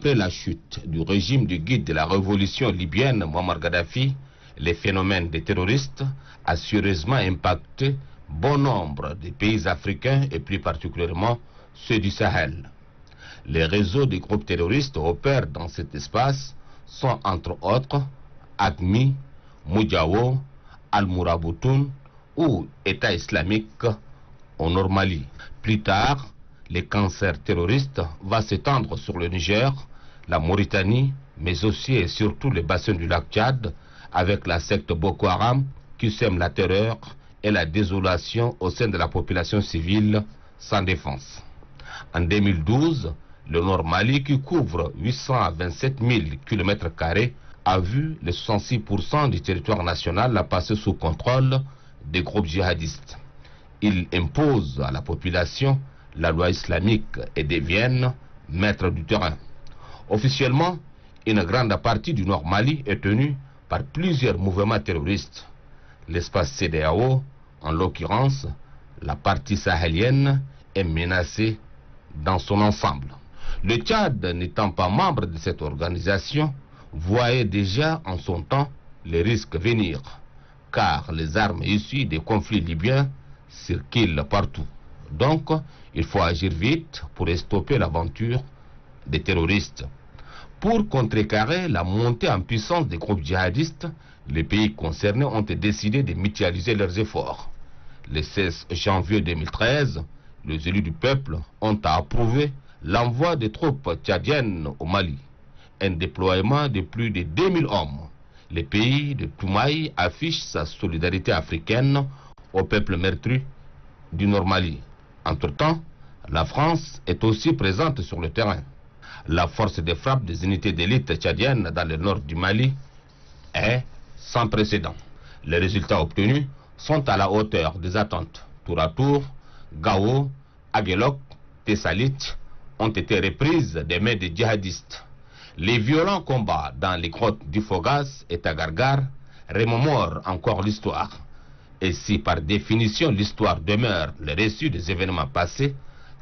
Après la chute du régime du guide de la révolution libyenne, Muammar Kadhafi, les phénomènes des terroristes a sérieusement impacté bon nombre de pays africains et plus particulièrement ceux du Sahel. Les réseaux des groupes terroristes opèrent dans cet espace sont entre autres AQMI, Moudiawo, Al-Mouraboutoun ou État islamique au Nord Mali. Plus tard, les cancers terroristes vont s'étendre sur le Niger, la Mauritanie, mais aussi et surtout les bassins du lac Tchad, avec la secte Boko Haram qui sème la terreur et la désolation au sein de la population civile sans défense. En 2012, le Nord Mali, qui couvre 827 000 km², a vu les 66% du territoire national passer sous contrôle des groupes djihadistes. Il impose à la population la loi islamique et deviennent maîtres du terrain. Officiellement, une grande partie du Nord Mali est tenue par plusieurs mouvements terroristes. L'espace CEDEAO, en l'occurrence, la partie sahélienne, est menacée dans son ensemble. Le Tchad, n'étant pas membre de cette organisation, voyait déjà en son temps les risques venir, car les armes issues des conflits libyens circulent partout. Donc, il faut agir vite pour stopper l'aventure des terroristes. Pour contrecarrer la montée en puissance des groupes djihadistes, les pays concernés ont décidé de mutualiser leurs efforts. Le 16 janvier 2013, les élus du peuple ont approuvé l'envoi des troupes tchadiennes au Mali, un déploiement de plus de 2000 hommes. Le pays de Toumaï affiche sa solidarité africaine au peuple meurtri du Nord Mali. Entre-temps, la France est aussi présente sur le terrain. La force de frappe des unités d'élite tchadiennes dans le nord du Mali est sans précédent. Les résultats obtenus sont à la hauteur des attentes. Tour à tour, Gao, Aguelok, Tessalit ont été reprises des mains des djihadistes. Les violents combats dans les grottes du Fogas et Tagargar remémorent encore l'histoire. Et si par définition l'histoire demeure le récit des événements passés,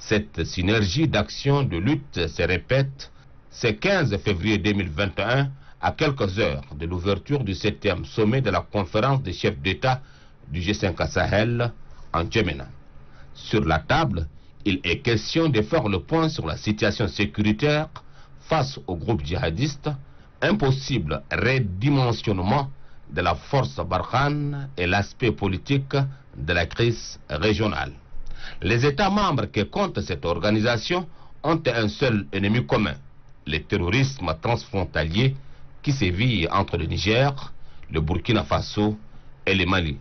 cette synergie d'action de lutte se répète ce 15 février 2021 à quelques heures de l'ouverture du 7e sommet de la conférence des chefs d'État du G5 Sahel en Djamena. Sur la table, il est question de faire le point sur la situation sécuritaire face aux groupes djihadistes, un possible redimensionnement de la force Barkhane et l'aspect politique de la crise régionale. Les États membres qui comptent cette organisation ont un seul ennemi commun, le terrorisme transfrontalier qui sévit entre le Niger, le Burkina Faso et le Mali.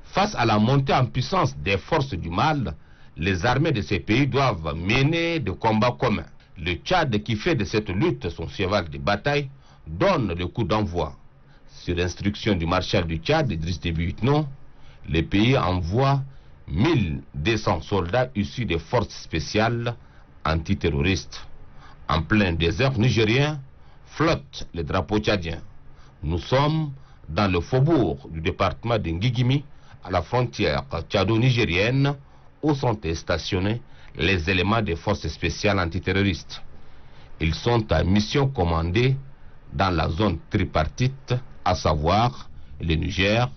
Face à la montée en puissance des forces du mal, les armées de ces pays doivent mener des combats communs. Le Tchad, qui fait de cette lutte son cheval de bataille, donne le coup d'envoi. Sur instruction du maréchal du Tchad, Idriss Déby Itno, les pays envoient 1200 soldats issus des forces spéciales antiterroristes. En plein désert nigérien, flottent les drapeaux tchadiens. Nous sommes dans le faubourg du département de Ngigimi, à la frontière tchado-nigérienne, où sont stationnés les éléments des forces spéciales antiterroristes. Ils sont à mission commandée dans la zone tripartite, à savoir le Niger,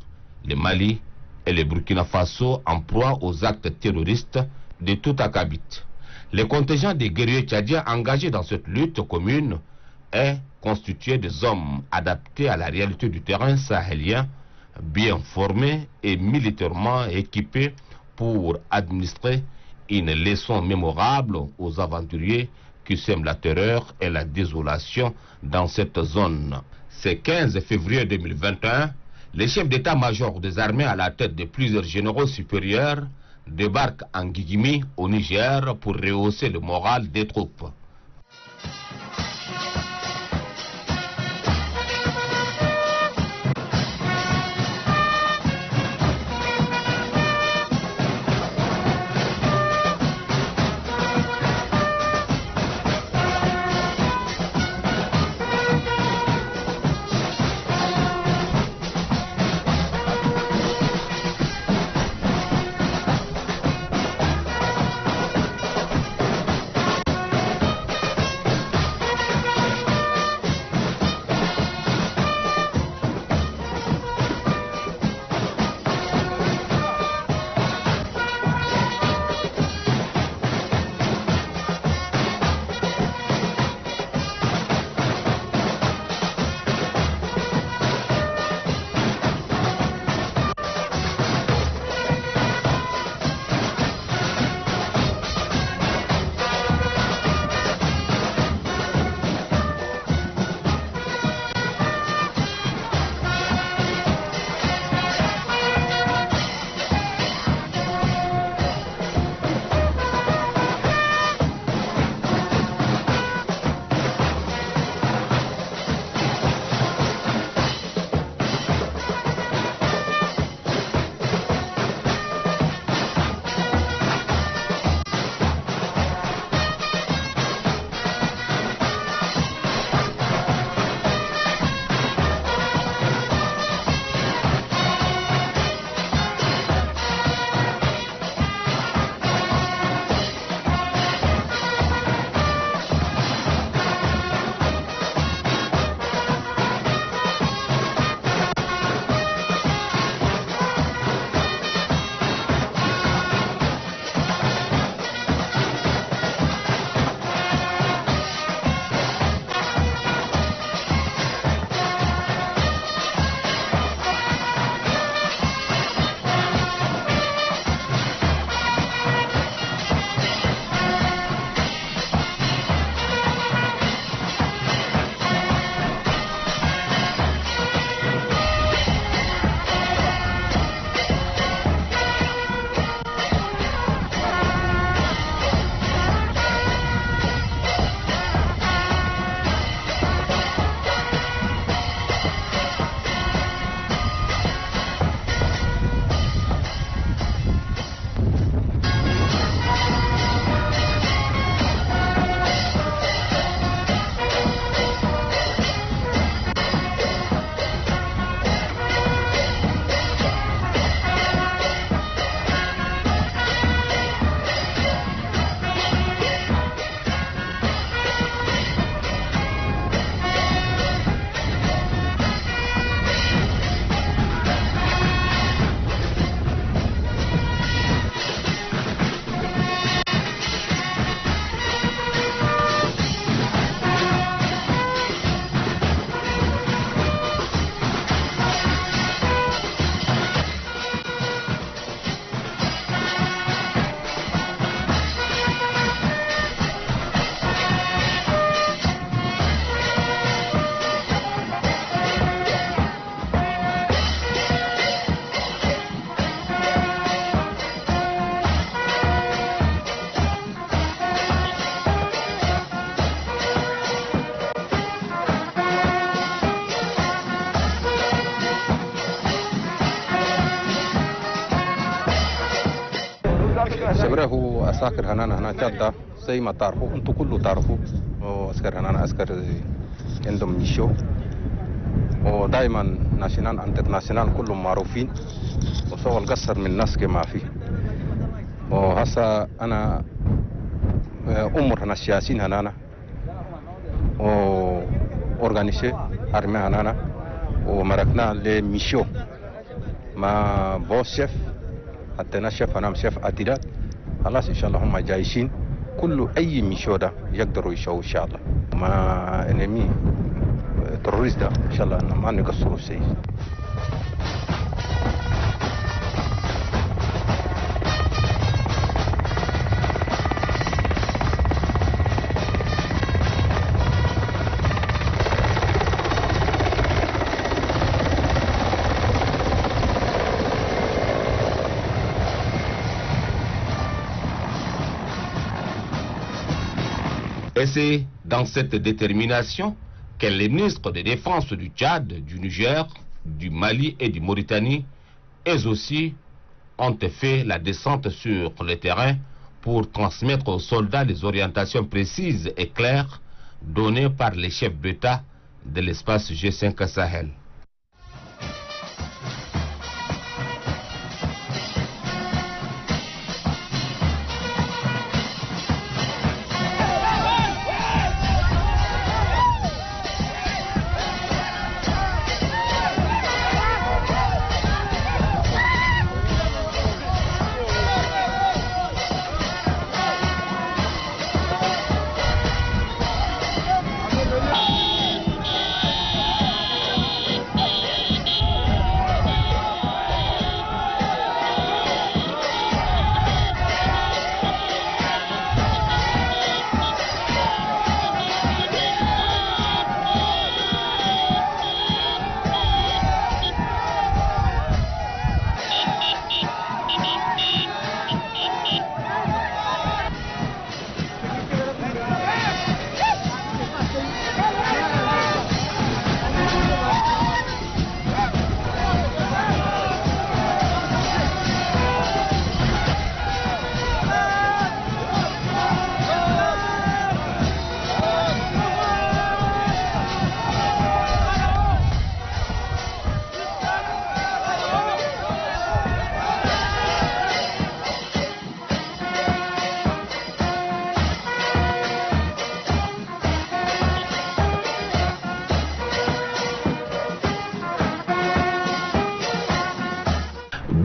le Mali et le Burkina Faso, en proie aux actes terroristes de tout acabit. Le contingent des guerriers tchadiens engagés dans cette lutte commune est constitué des hommes adaptés à la réalité du terrain sahélien, bien formés et militairement équipés pour administrer une leçon mémorable aux aventuriers qui sèment la terreur et la désolation dans cette zone. Ce 15 février 2021, les chefs d'état-major des armées à la tête de plusieurs généraux supérieurs débarquent en Ngigimi au Niger pour rehausser le moral des troupes. الشبراء هو أساكر هنا جدة زي ما تعرفوا أنتوا كله تعرفوا عسكر هنا عسكر عندهم ميشو ودائما ناشونال انترناشونال كلهم معروفين وسوى القصر من الناس كما فيه وهسه أنا أمر هنا السياسيين هنا وأورغانيسي أرمي هنا ومركنا لميشو مع بوس شيف حتى شيف أنا شيف أتيرات خلاص إن شاء الله هم جايشين كل أي ميشو ده يقدروا يشوا إن شاء الله ما إنمي تروريست ده إن شاء الله ما نقصروا شيء. Et c'est dans cette détermination que les ministres de défense du Tchad, du Niger, du Mali et du Mauritanie, eux aussi, ont fait la descente sur le terrain pour transmettre aux soldats les orientations précises et claires données par les chefs d'État de l'espace G5 Sahel.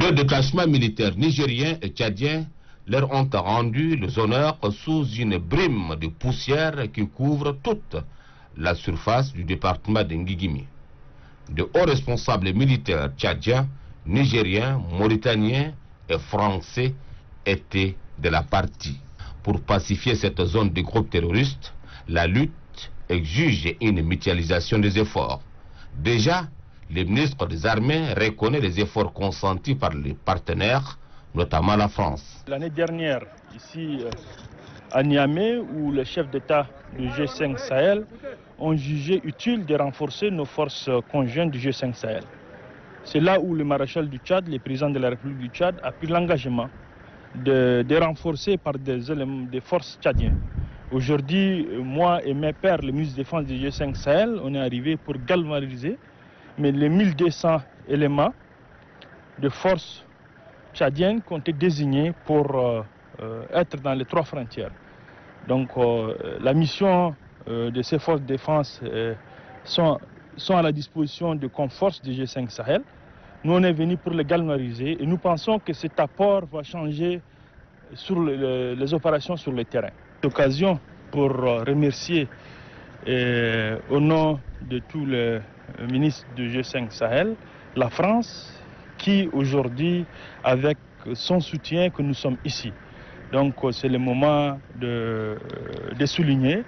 Deux détachements militaires nigériens et tchadiens leur ont rendu les honneurs sous une brume de poussière qui couvre toute la surface du département de Ngigimi. De hauts responsables militaires tchadiens, nigériens, mauritaniens et français étaient de la partie. Pour pacifier cette zone de groupes terroristes, la lutte exige une mutualisation des efforts. Déjà, le ministre des Armées reconnaît les efforts consentis par les partenaires, notamment la France. L'année dernière, ici à Niamey, où les chefs d'État du G5 Sahel ont jugé utile de renforcer nos forces conjointes du G5 Sahel. C'est là où le maréchal du Tchad, le président de la République du Tchad, a pris l'engagement de renforcer par des éléments des forces tchadiennes. Aujourd'hui, moi et mes pairs, le ministre de la Défense du G5 Sahel, on est arrivé pour galvaniser mais les 1200 éléments de forces tchadiennes qui ont été désignés pour être dans les trois frontières. Donc la mission de ces forces de défense sont à la disposition de Conforce du G5 Sahel. Nous on est venus pour les galvaniser et nous pensons que cet apport va changer sur les opérations sur le terrain. L'occasion pour remercier au nom de tous les ministres du G5 Sahel, la France, qui aujourd'hui, avec son soutien, que nous sommes ici. Donc c'est le moment de souligner.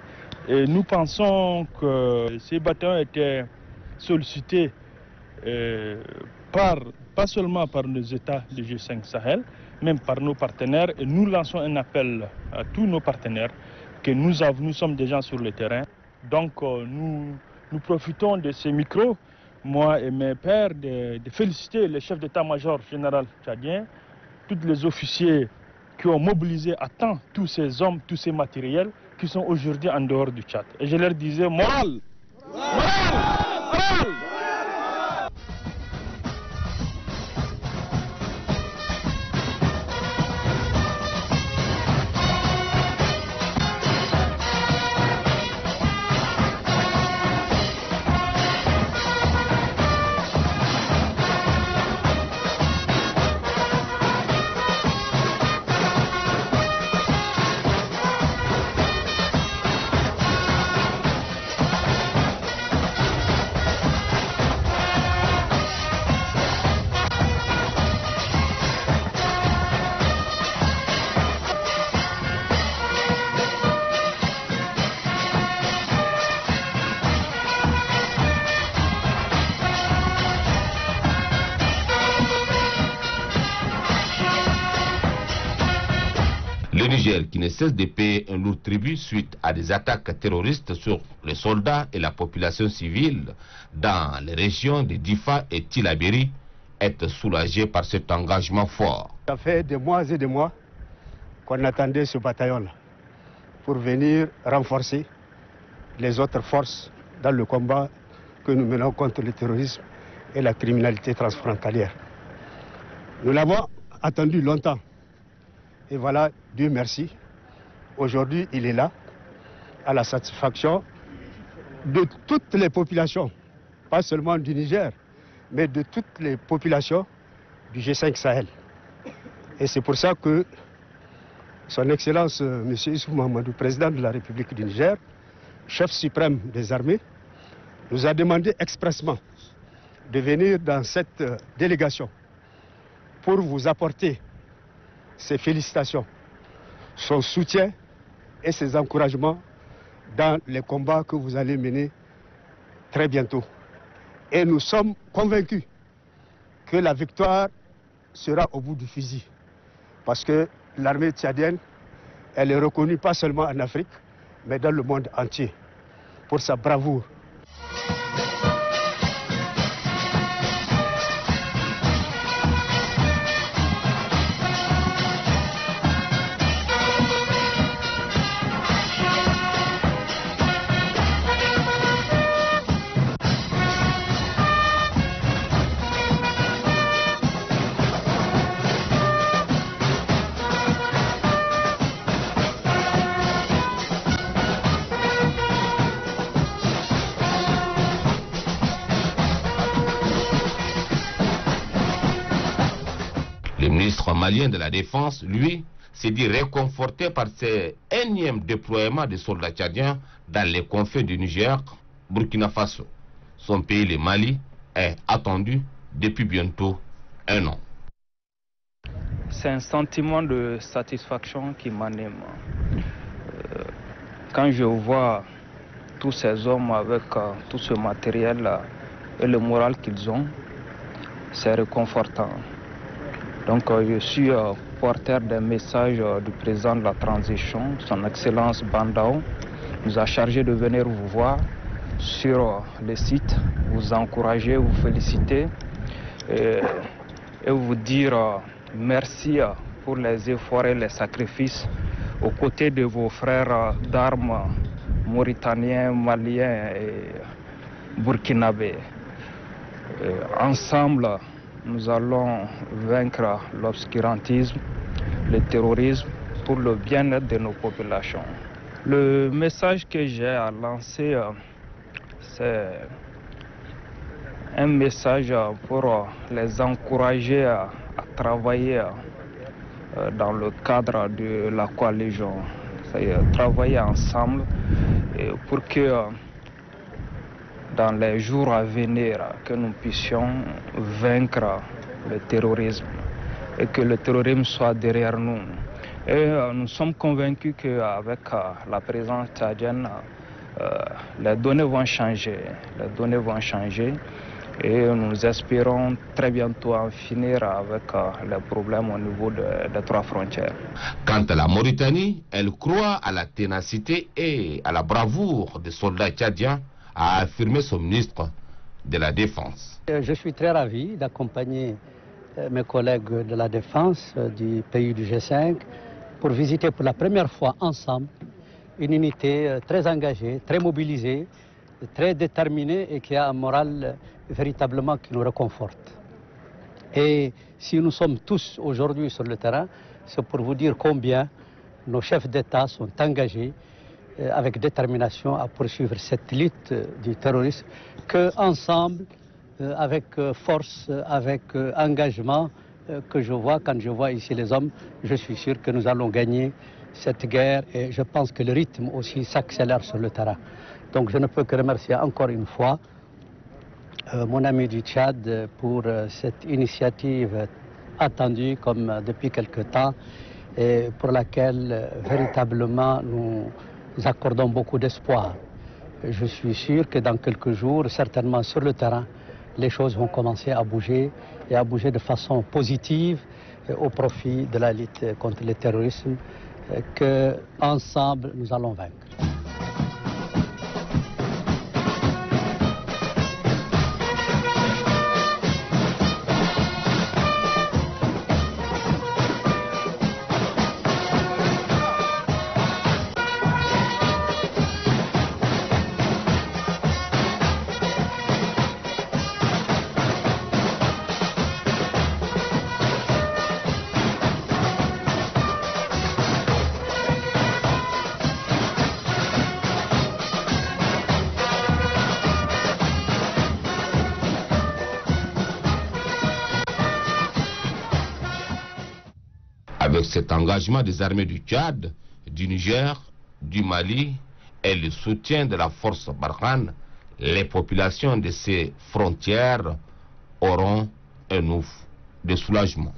Et nous pensons que ces bataillons étaient sollicités pas seulement par nos États du G5 Sahel, même par nos partenaires. Et nous lançons un appel à tous nos partenaires que nous sommes déjà sur le terrain. Donc nous profitons de ces micros, moi et mes pairs, de féliciter le chef d'état-major général tchadien, tous les officiers qui ont mobilisé à temps tous ces hommes, tous ces matériels qui sont aujourd'hui en dehors du Tchad. Et je leur disais, morale, morale, morale. Le Niger, qui ne cesse de payer un lourd tribut suite à des attaques terroristes sur les soldats et la population civile dans les régions de Difa et Tillabéri, est soulagé par cet engagement fort. Ça fait des mois et des mois qu'on attendait ce bataillon-là pour venir renforcer les autres forces dans le combat que nous menons contre le terrorisme et la criminalité transfrontalière. Nous l'avons attendu longtemps. Et voilà, Dieu merci, aujourd'hui il est là, à la satisfaction de toutes les populations, pas seulement du Niger, mais de toutes les populations du G5 Sahel. Et c'est pour ça que son Excellence, M. Issoufou Mahamadou, président de la République du Niger, chef suprême des armées, nous a demandé expressément de venir dans cette délégation pour vous apporter ses félicitations, son soutien et ses encouragements dans les combats que vous allez mener très bientôt. Et nous sommes convaincus que la victoire sera au bout du fusil. Parce que l'armée tchadienne, elle est reconnue pas seulement en Afrique, mais dans le monde entier pour sa bravoure. Le ministre malien de la Défense, lui, s'est dit réconforté par ces énièmes déploiements de soldats tchadiens dans les confins du Niger, Burkina Faso. Son pays, le Mali, est attendu depuis bientôt un an. C'est un sentiment de satisfaction qui m'anime. Quand je vois tous ces hommes avec tout ce matériel et le moral qu'ils ont, c'est réconfortant. Donc je suis porteur des messages du président de la transition, son Excellence Bandao, nous a chargé de venir vous voir sur le site, vous encourager, vous féliciter et vous dire merci pour les efforts et les sacrifices aux côtés de vos frères d'armes mauritaniens, maliens et burkinabés. Ensemble, nous allons vaincre l'obscurantisme, le terrorisme pour le bien-être de nos populations. Le message que j'ai à lancer, c'est un message pour les encourager à travailler dans le cadre de la coalition, c'est-à-dire travailler ensemble pour que dans les jours à venir, que nous puissions vaincre le terrorisme et que le terrorisme soit derrière nous. Et nous sommes convaincus qu'avec la présence tchadienne, les données vont changer. Les données vont changer et nous espérons très bientôt en finir avec les problèmes au niveau des trois frontières. Quant à la Mauritanie, elle croit à la ténacité et à la bravoure des soldats tchadiens, a affirmé son ministre de la Défense. Je suis très ravi d'accompagner mes collègues de la Défense du pays du G5 pour visiter pour la première fois ensemble une unité très engagée, très mobilisée, très déterminée et qui a un moral véritablement qui nous réconforte. Et si nous sommes tous aujourd'hui sur le terrain, c'est pour vous dire combien nos chefs d'État sont engagés avec détermination à poursuivre cette lutte du terrorisme, qu'ensemble, avec force, avec engagement, que je vois, quand je vois ici les hommes, je suis sûr que nous allons gagner cette guerre et je pense que le rythme aussi s'accélère sur le terrain. Donc je ne peux que remercier encore une fois mon ami du Tchad pour cette initiative attendue comme depuis quelque temps et pour laquelle véritablement nous accordons beaucoup d'espoir. Je suis sûr que dans quelques jours, certainement sur le terrain, les choses vont commencer à bouger et à bouger de façon positive au profit de la lutte contre le terrorisme que ensemble nous allons vaincre. Avec cet engagement des armées du Tchad, du Niger, du Mali et le soutien de la force Barkhane, les populations de ces frontières auront un ouf de soulagement.